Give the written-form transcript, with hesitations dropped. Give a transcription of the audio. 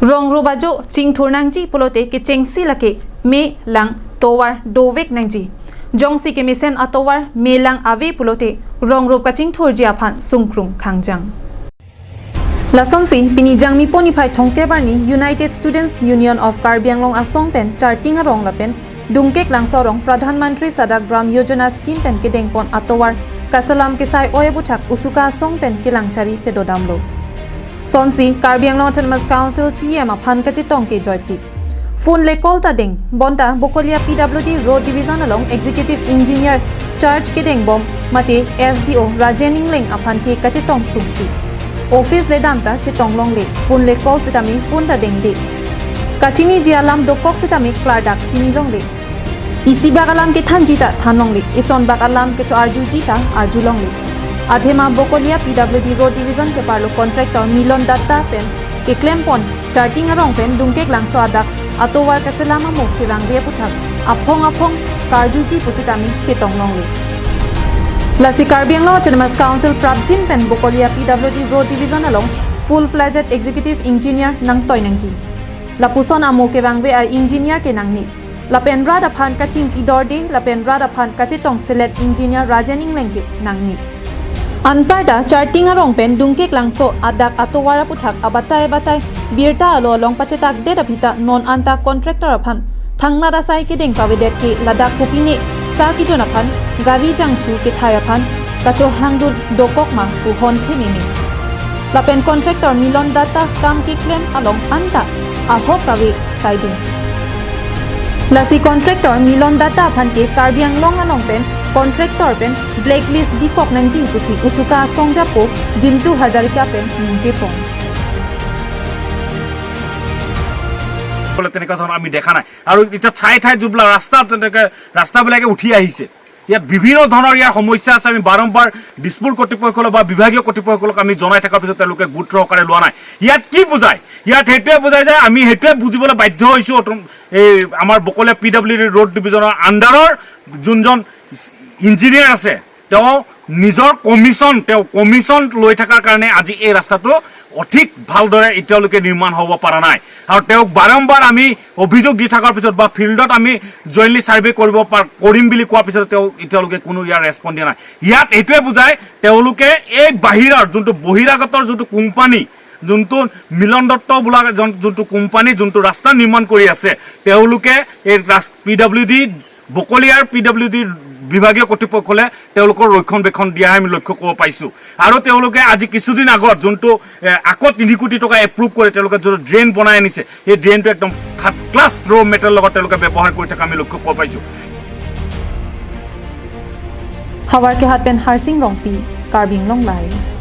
rong robajo ching thurnangji polote ke chengsi lake me lang towar dovek nangji jongsi ke misen atowar me lang ave polote rong rob ka ching thorji aphan sungkrung khangjang lasonsi bini jangmi poni phai thongke barni United Students Union of Karbi Anglong asong pen chartinga rong lapen dungkek lang sorong pradhan mantri sadak gram yojana scheme pen ke dengpon atowar kasalam ke sai oyebuthak usuka asong pen ke langchari pedodamlo sonsi Karbi Anglong Autonomous Council CM aphan ka chitong ke joypik phone le call ta deng bonta bokolia PWD road division along executive engineer charge ke deng bom mate SDO Rajening leng aphan ke ka chitong sumpi office le damta chitong long le phone le call sitami phone ta deng de kachini jialam dokok sitami kladak chini long le isi bagalam ke thanjita thanong le ison bagalam ke cho arjujita arjulong le adhema bokolia PWD road division ke parlo contractor Milon Datta pen ke claim pon charting arong pen dungkek langso adak atowar kaselama mo ke rangria puthak aphong karjuji pusitami chitong long le lasi Karbi Anglong Autonomous Council Prabjin pen bokolia PWD road division along full-fledged executive engineer nang toinangji lapuson amo ke wangwe a engineer ke nangni lapen rada phan kaching ki dorde lapen rada phan kachitong select engineer Rajening lengke nangni anparda charting arong pen dungkek langso adak atowara puthak abatai birta alo long pachetak de dabhita non anta contractor aphan thangna da sai ke deng pawedet ke ladak kupine sa ki jona phan gari jangthu ke thaya phan kacho hangdul dokok ma ku hon themimi lapen contractor Milon Datta kam ke claim along anta aho kawe saide lasi contractor Milon Datta phan ke Karbi Anglong along pen contractor pen blacklist dikok nanji pusi usuka songjapo jintu hajarika pen ninjepong বলে তেনেকা ধৰণৰ আমি দেখা নাই আৰু এটা ঠাই জুবলা ৰাস্তাবিলাকে উঠি আহিছে ইয়াত বিভিন্ন ধৰণৰ ইয়াৰ সমস্যা আছে আমি বাৰম্বাৰ দিছপুৰ কৰ্তৃপক্ষলৈ বা বিভাগীয় কৰ্তৃপক্ষলৈ আমি জনাই থকাৰ পিছত তেওঁলোকে গুৰুত্ব সহকাৰে লোৱা নাই ইয়াত কি বুজায় ইয়াত সেইটোৱে বুজায় যে আমি সেইটোৱে বুজিবলৈ বাধ্য হৈছোঁ এই আমাৰ বকলীয়া PWD ৰোড ডিভিজনৰ আণ্ডাৰৰ যোনজন ইঞ্জিনিয়াৰ আছে তেওঁ নিজৰ কমিশ্যন লৈ থকাৰ কাৰণে আজি এই ৰাস্তাটো অধিক ভালদৰে এতিয়ালৈকে নিৰ্মাণ হ'ব পৰা নাই আৰু তেওঁক বাৰম্বাৰ আমি অভিযোগ দি থকাৰ পিছত বা ফিল্ডত আমি জইনলি ছাৰ্ভে কৰিম বুলি কোৱাৰ পিছত তেওঁ এতিয়ালৈকে কোনো ইয়াৰ ৰেছপন্স দিয়া নাই ইয়াত এইটোৱে বুজায় তেওঁলোকে এই বাহিৰৰ যোনটো বহিৰাগতৰ যোনটো কোম্পানী যোনটো মিলন দত্ত বোলা যোনটো কোম্পানী যোনটো ৰাস্তা নিৰ্মাণ কৰি আছে তেওঁলোকে এই PWD বকলীয়াৰ PWD বিভাগীয় কৰ্তৃপক্ষলে তেওঁলোকৰ ৰক্ষণবেক্ষণ দিয়া আমি লক্ষ্য কৰিব পাইছোঁ আৰু তেওঁলোকে আজি কিছুদিন আগত যোনটো আকৌ 3 কোটি টকা এপ্ৰুভ কৰি তেওঁলোকে যোনটো ড্ৰেইন বনাই আনিছে এই ড্ৰেইনটো একদম থাৰ্ড ক্লাছ ৰ মেটেল লগত তেওঁলোকে ব্যৱহাৰ কৰি থকা আমি লক্ষ্য কৰিব পাইছোঁ হাৱাৰ কে হাত পেন Harsing Rongpi Karbi Anglong Live